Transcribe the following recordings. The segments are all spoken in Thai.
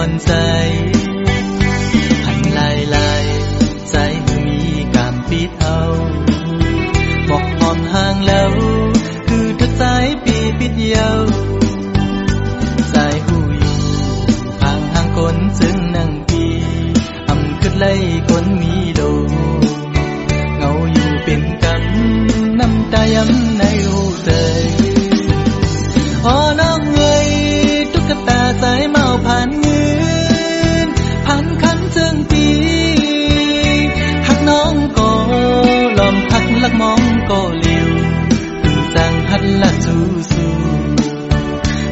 อนใสหันลายใจมีกามปิดเอาบอกหอมห่างแล้วคือทุกสายปีปิดเยาสายหูอยู่ห่างคนซึ่งนั่งปีอำขึ้นไล่คนมีโดเงาอยู่เป็นกำน้ำตาย้ำในหูใจน้องเอ้ยตุ๊กตาสายเมาผ่านเงินผ่านคันเชิงปีหักน้องก็ลอมหักลักมองก็เลี้ยวคือสั่งหัดละสู้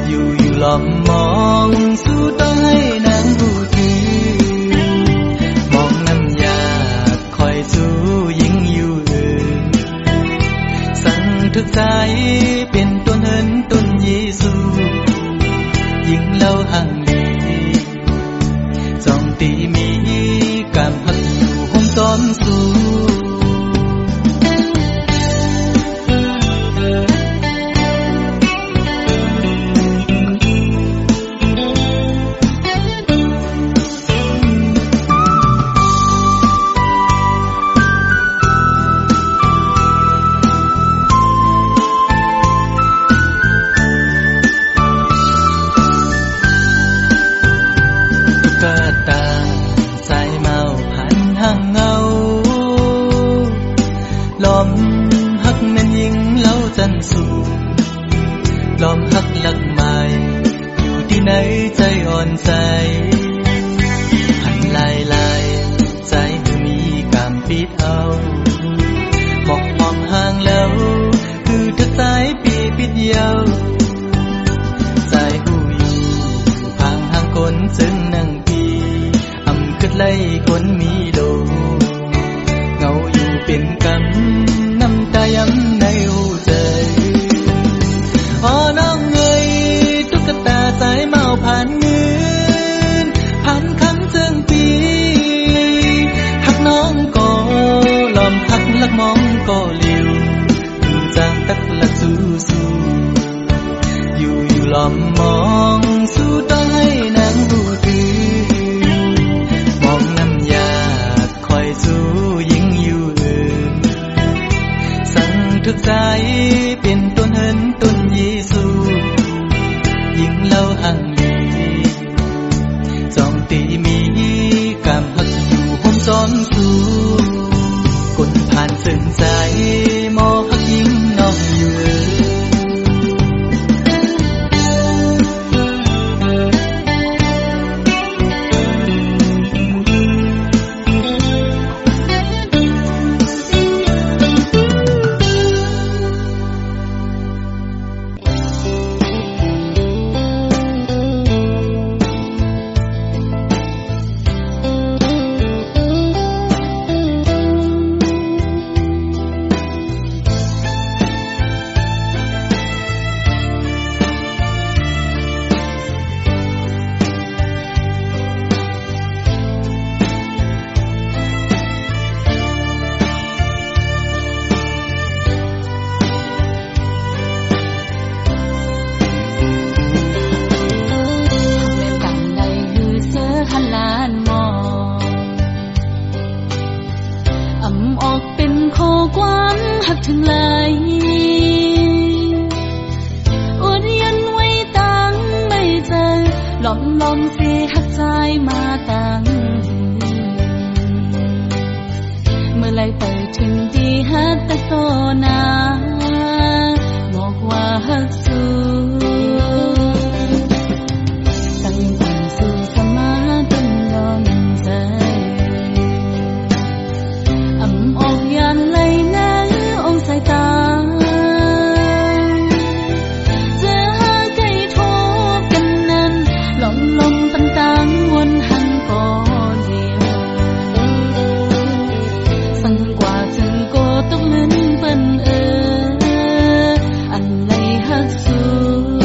อยู่ลอมมองสู้ต้องให้นางผู้ถือมองน้ำยาคอยสู้ยิ่งอยู่สั่งทุกใจเป็นต้นเหินต้นเยซูยิ่งเล่าห่างลีจองตีมีการพักอยู่ห้องซ้อนสู้ลอมหักหลักใหม่อยู่ที่ไหนใจอ่อนใสหันลายใจมีกามปิดเอาบอกมองห่างแล้วคือทุกสายปีปิดเยาใจหูอยู่ห่างคนซึ่งนั่งปีอำขึ้นไล่คนมีโดเงาอยู่เป็นกำน้ำตาย้ำในหูใจน้องเอ้ยตุ๊กตาสายเมาผ่านเงินผ่านคันเชิงปีหักน้องก็ลอมหักลักมองก็เลี้ยวจางตักละสู้อยู่ลอมมองสู้ต้องให้นางผู้ถือมองน้ำยาคอยสู้ยิ่งอยู่สั่งทุกใจเป็นต้นเหินต้นเยซูยิ่งเล่าห่างลีจองตีมีกามหักอยู่ห้องซ้อนสู้คนผ่านซึ่งใจมอหักยิ่งน้องอยู่ลอมเสียหักใจมาตั้งเมื่อไรไปถึงที่หักตะโซนาบอกว่าหักสู้ตั้งแต่สู้สมาตั้งลอมใจอำออกยันเลยนะองสายตาวนหันก่อนเดียวสังกว่าถึงก็ตกเหมือนเปิ้นอันไรหักสู้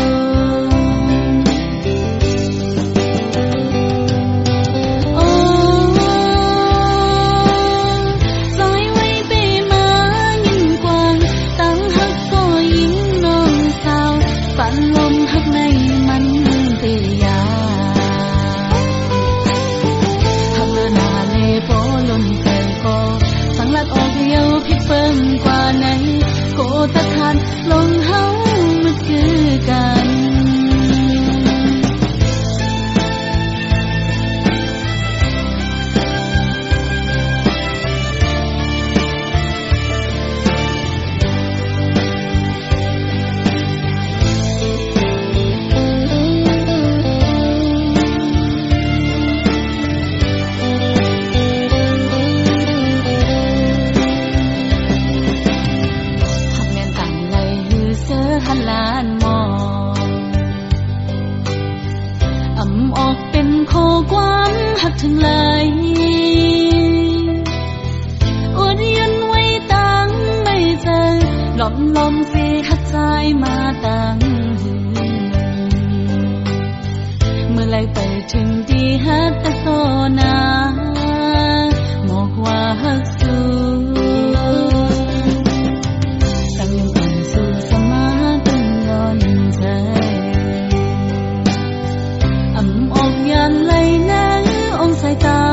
กว่าไหนโกตะคันลงเฮามันคือกันทั้งหลายอดยันไว้ตั้งไม่เจอหล่อมลมสิหัดใจมาตั้งเมื่อไรไปถึงที่หัดตะโซนาบอกว่าหักสู้ตั้งยังก่อนสู่สมาตั้งนอนใจออกยันไหลนังองสายตา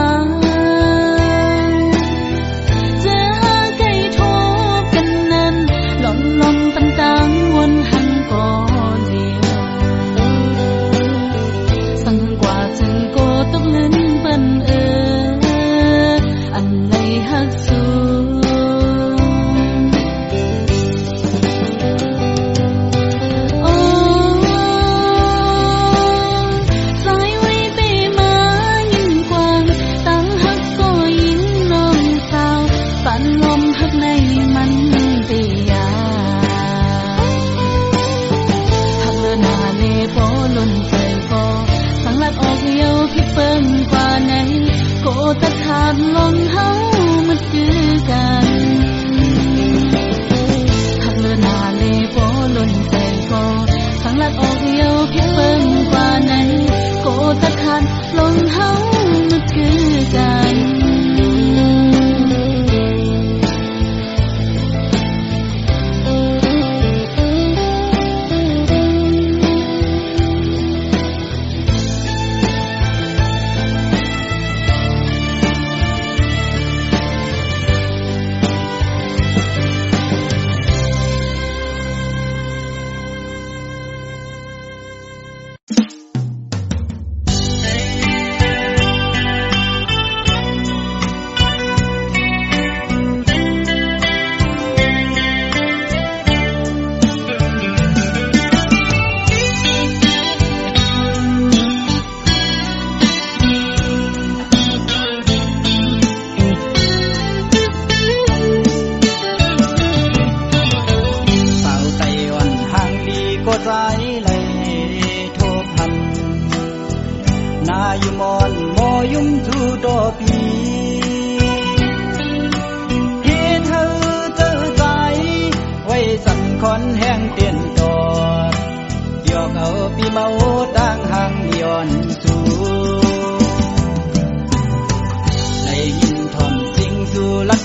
จะหาไก่ทบกันนั้นหล่อมลมต่างๆวนหันก่อนเดียวสั่งกว่าจึงโกตกลิ้นเปิ้นอันไหลหักสู้ตะขาดลงเฮามันคือกันหักเลือหน้าเลโปล้นใจโกสังลัดออกเดียวพิเปิ้งกว่าไหนโกตะขาดลงเฮามันคือกัน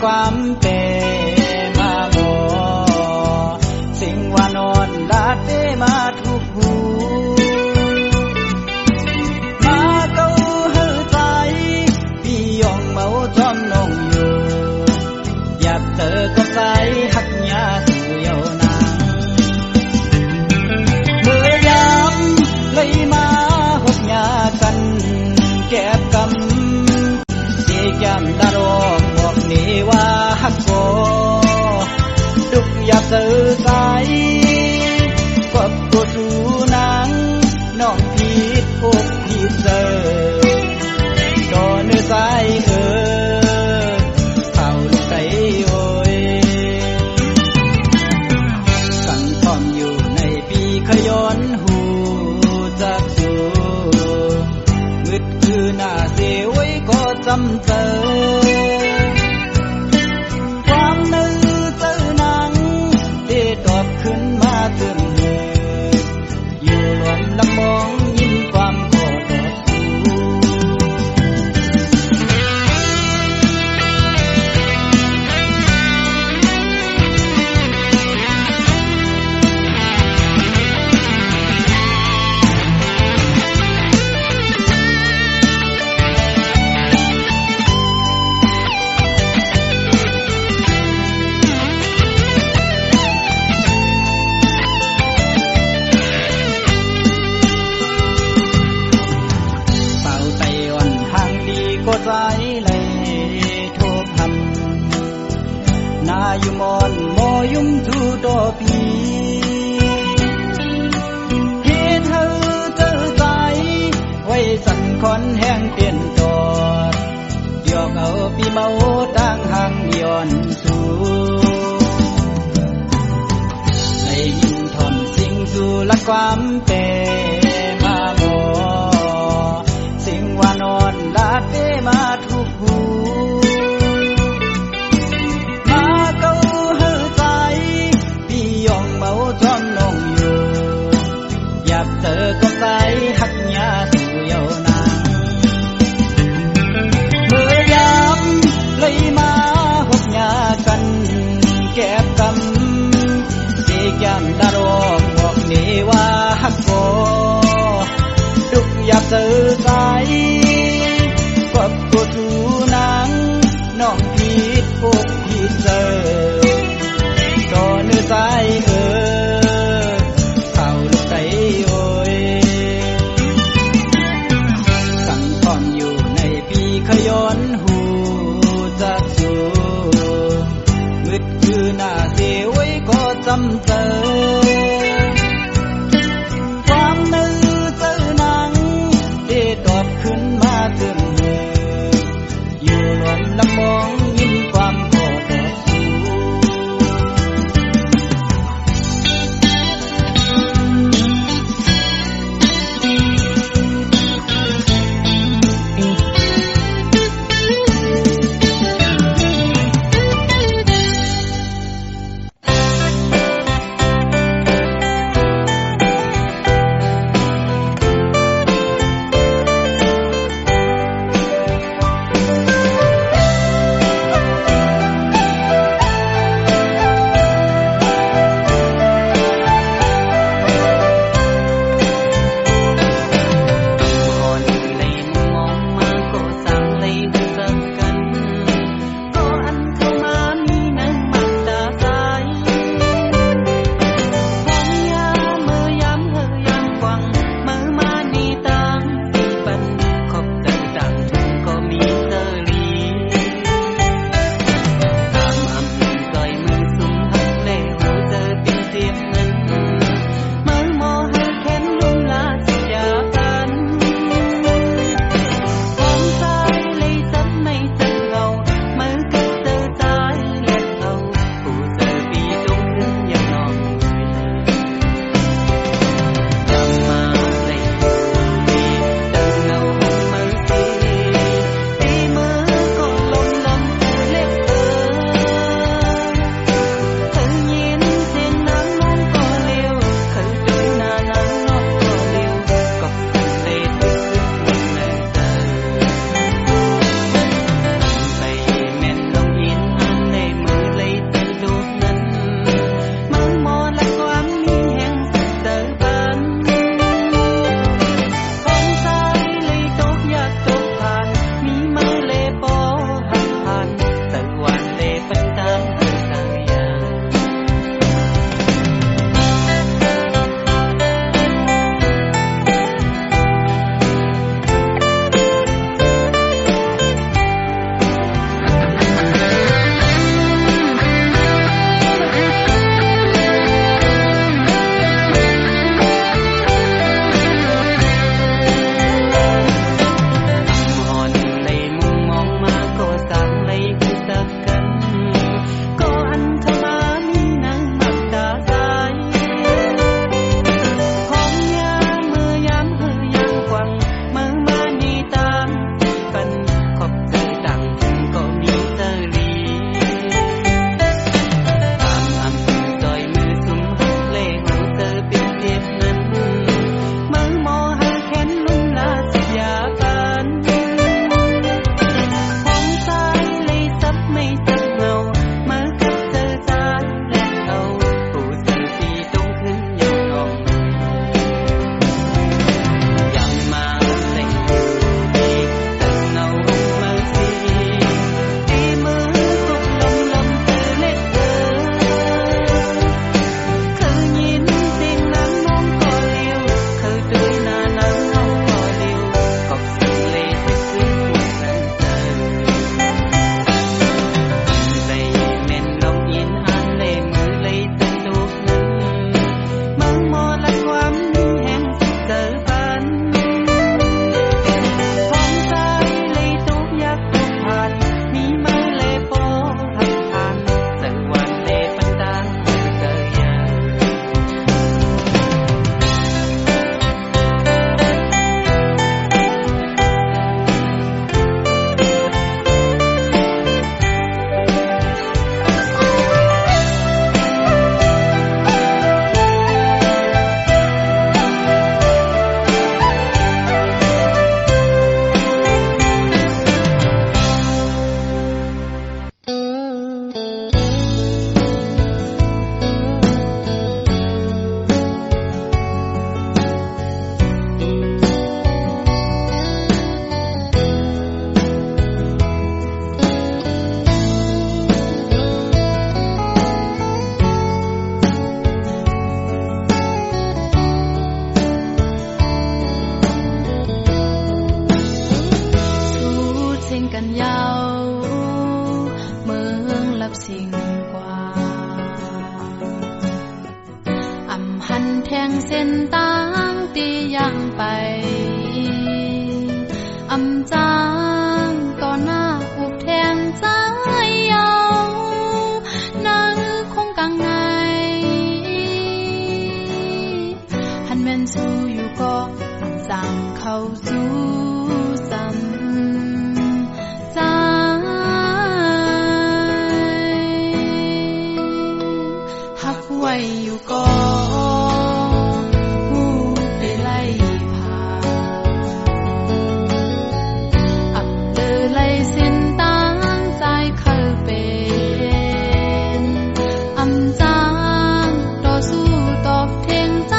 ความเป็นมาโมสิ่งว่านอนลาดเตมาทุกหูมาเก้าเฮือใจพี่ยองเมาจอมนองอยู่อยากเจอกับใจหักยาสู่เยาวนางเมื่อยามเลยมาหกยากันแก็บกำเสียจำดารองบอกนี่ว่าหักโกดุกอยากเจอใจกับตัวสูนางน้องผิดอกผิดเจอต่อเนื้อใจเข้าลูกใจโอยสั่งพร้อมอยู่ในปีขย้อนหูจากสู่มืดคือหน้าเสียไว้ก็จำเจอความนึกเจอหนังที่ตอบขึ้น นาอยู่มอนมอยุ่มทูดอปีเฮ็ดเฮาเจอใจไว้สั่นคอนแห้งเปลี่ยนตอดยอกเอาปีเมาตั้งห่างย้อนสู่ได้ยินทอนสิ่งสู่ละความเป็นมาบ่สิ่งว่านอนลาดเปมาทุกหูมาเก้าเฮอใจพี่ยองเมาจอมนองอยู่อยากเจอกับใจหักยาสู่เยาวนางเมื่อยามเลยมาหกยากันแก็บกำเสียจำดารอกบอกนี่ว่าหักบ่ดุกอยากเจอใจกับตัวจูนางน้องผิดอกผิดเจอต่อเนื้อใจเข้าลูกใจโอยสั่งตอนอยู่ในปีขย้อนหูจักสู่มืดคือหน้าเสียไว้ก็จำเจอความนึกเจอนางได้ตอบขึ้นมาถึงมืออยู่นวลละมองยิ้มความโกรธสี รับสิ่งกว่าอำหันแทงเส้นต่างตีย่างไปอำจางต่อหน้าอุบแทนใจเยานั้นคงกังไงหันแม่นสู้อยู่ก็สั่งเข้าสู่ซ้ำใจหักไว้อยู่ก็หูไปไล่ผ่าอับเลือไล่สิ้นต่างใจเคยเป็นอำจางต่อสู้ตอบเทงใจ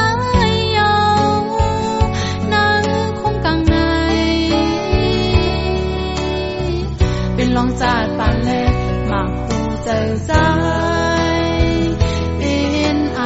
เยานั่งคงกังในเป็นลองจาดปานแลหมากหูเจอใจเป็นอา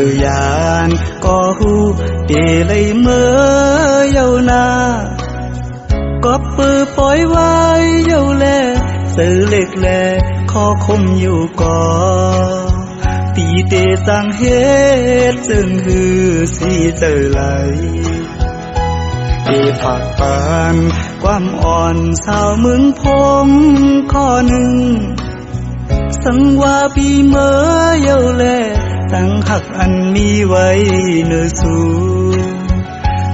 ยยานก็หูเดเลยเมื่อเยานาก็ปือปล่อยไว้เยาแลสื่อเล็กแลขอคมอยู่ก่อตีเตสังเหตุซึ่งหือสีเจอไหลเดผักปานความอ่อนสาวมึงพงข้อหนึ่งสังว่าปีเมื่อเยาแลสังหักอันมีไว้เนื้อสู่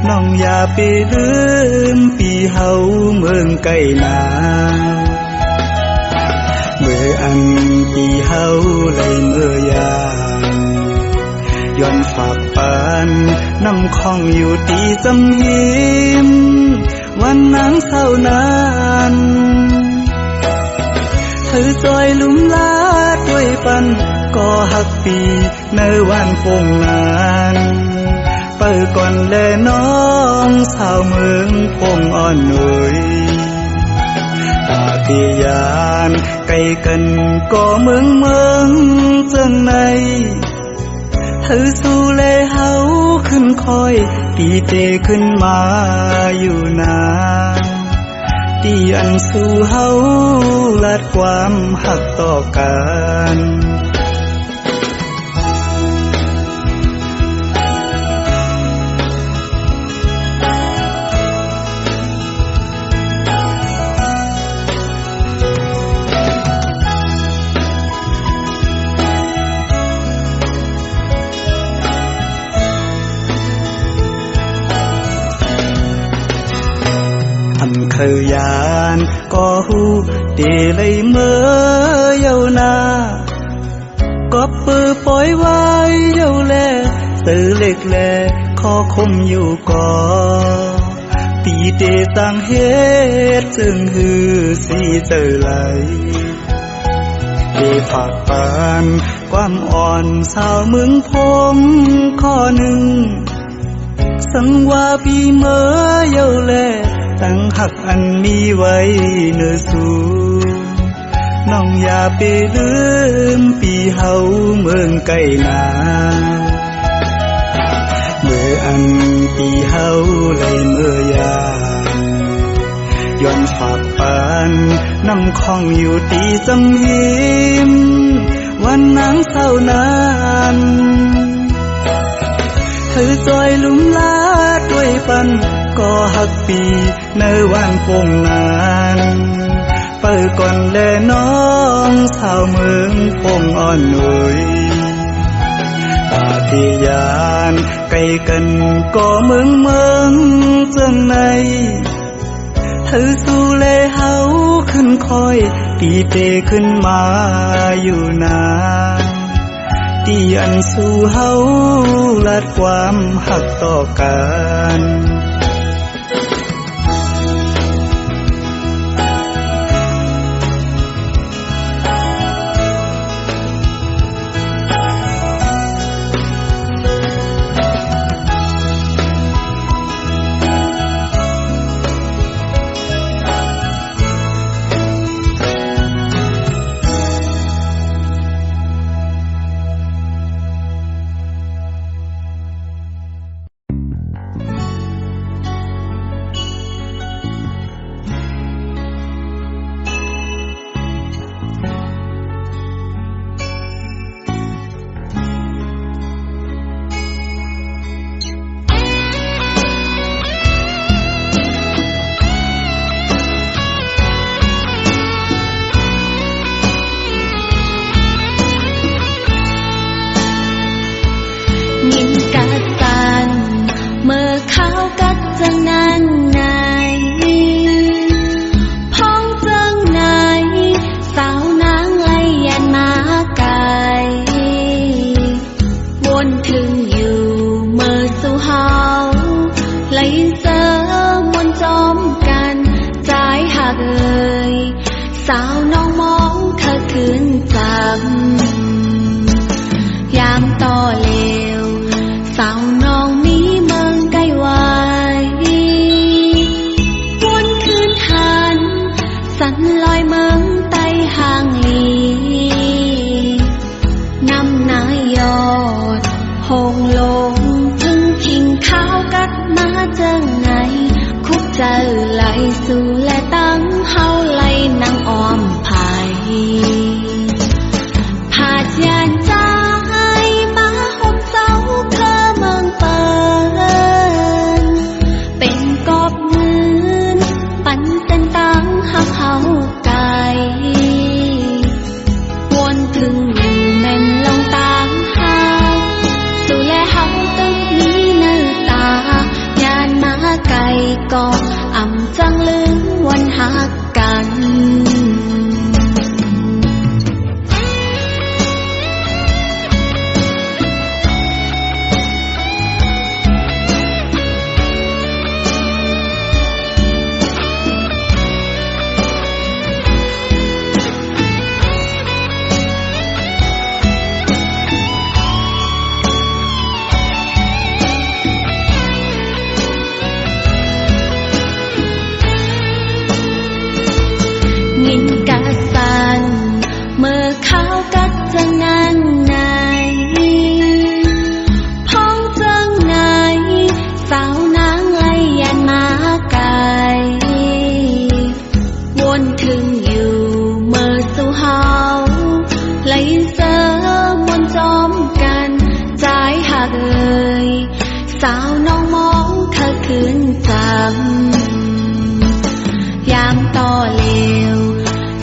น้องอย่าไปลืมปีเฮาเมืองไกลนาเมื่ออันปีเฮาเลยเมื่อยามย้อนฝากปานน้ำคองอยู่ตีจำหิมวันนางเศร้านานเธอจอยลุ่มลาด้วยปันก็หักปีในวันปงนานเปิดก่อนแลน้องสาวเมืองพงอ่อนหน่อยตาที่ยานไกลกันก็เมืองจังในเธอสู้แลเฮาขึ้นคอยตีเตขึ้นมาอยู่นานตีอันสู้เฮาลัดความหักต่อกันเคยยานก็หูเดเลยเมื่อเยานาก็ปือปล่อยไว้เยาแลสื่อเล็กแลขอคมอยู่ก่อตีเตสังเหตุจึงหือสีเจอไหลเดผักปานความอ่อนสาวมึงพงข้อหนึ่งสังว่าปีเมื่อเยาแลสังหักอันมีไว้เนื้อสู่น้องอย่าไปลืมปีเฮาเมืองไกลนาเมื่ออันปีเฮาเลยเมื่อยามย้อนฝากปานน้ำคองอยู่ตีจำหิมวันนางเศร้านานเธอจอยลุ่มลาด้วยปันก็หักปีในวันปงนานเปิดก่อนแลน้องสาวเมืองพงอ่อนหน่อยตาที่ยานไกลกันก็เมืองจังในเธอสู้แลเฮาขึ้นคอยตีเตขึ้นมาอยู่นานตีอันสู้เฮาลัดความหักต่อกันสาวน้องมองเธอคืนจำยามต่อเลวสาวน้องมีเมืองไกลไว้ งลงถึงทิ้งข้าวกัดมาจังไงคุกเจอไหลสู่และตั้งเฮาไหลนางอ้อมภายผาดยานใจมาห่มเสาเคอเมืองเปินเป็นกอบเงินปันเส้นตั้งหักเฮาไกลวนถึงอยู่แม่นลงตามหาสู่และเฮาตึกนี้เนื้อตายานมาไกลก็อำจังลืมวันหักกันยินกะสันเมื่อเขากัดจังนั้นไหนพ้องจังไหนสาวนางไลยันมาไกลวนถึงอยู่เมื่อสู่เฮาไหลเจอมนจอมกันใจหักเอ่ยสาวน้องมองเธอคืนจำยามต่อเลว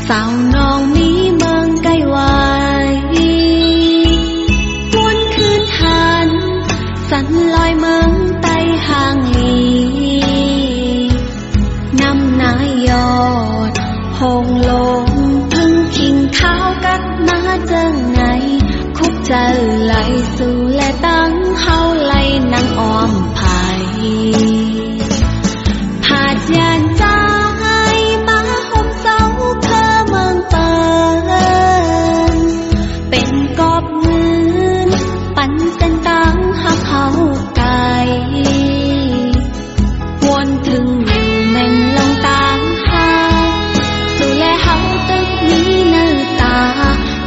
สาวน้องมีเมืองไกลไว้วนคืนหันสันลอยเมืองไต้ห่างลีน้ำนายยอดหงลงพึ่งทิ้งข้าวกัดมาจังไงคุกเจอไหลสู่และตั้งเฮาไหลนางอ้อมภายผาดยานใจมาห่มเสาเคอเมืองเปินเป็นกอบเงินปันเส้นตั้งหักเฮาไกลวนถึงอยู่แม่นลงตามหาสู่และเฮาตึกนี้เนื้อตา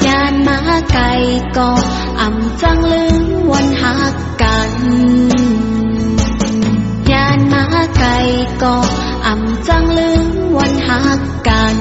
ยานมาไกลก็อำจังลืมวันหักกันยานมาไกลก็อำจังลืมวันหักกัน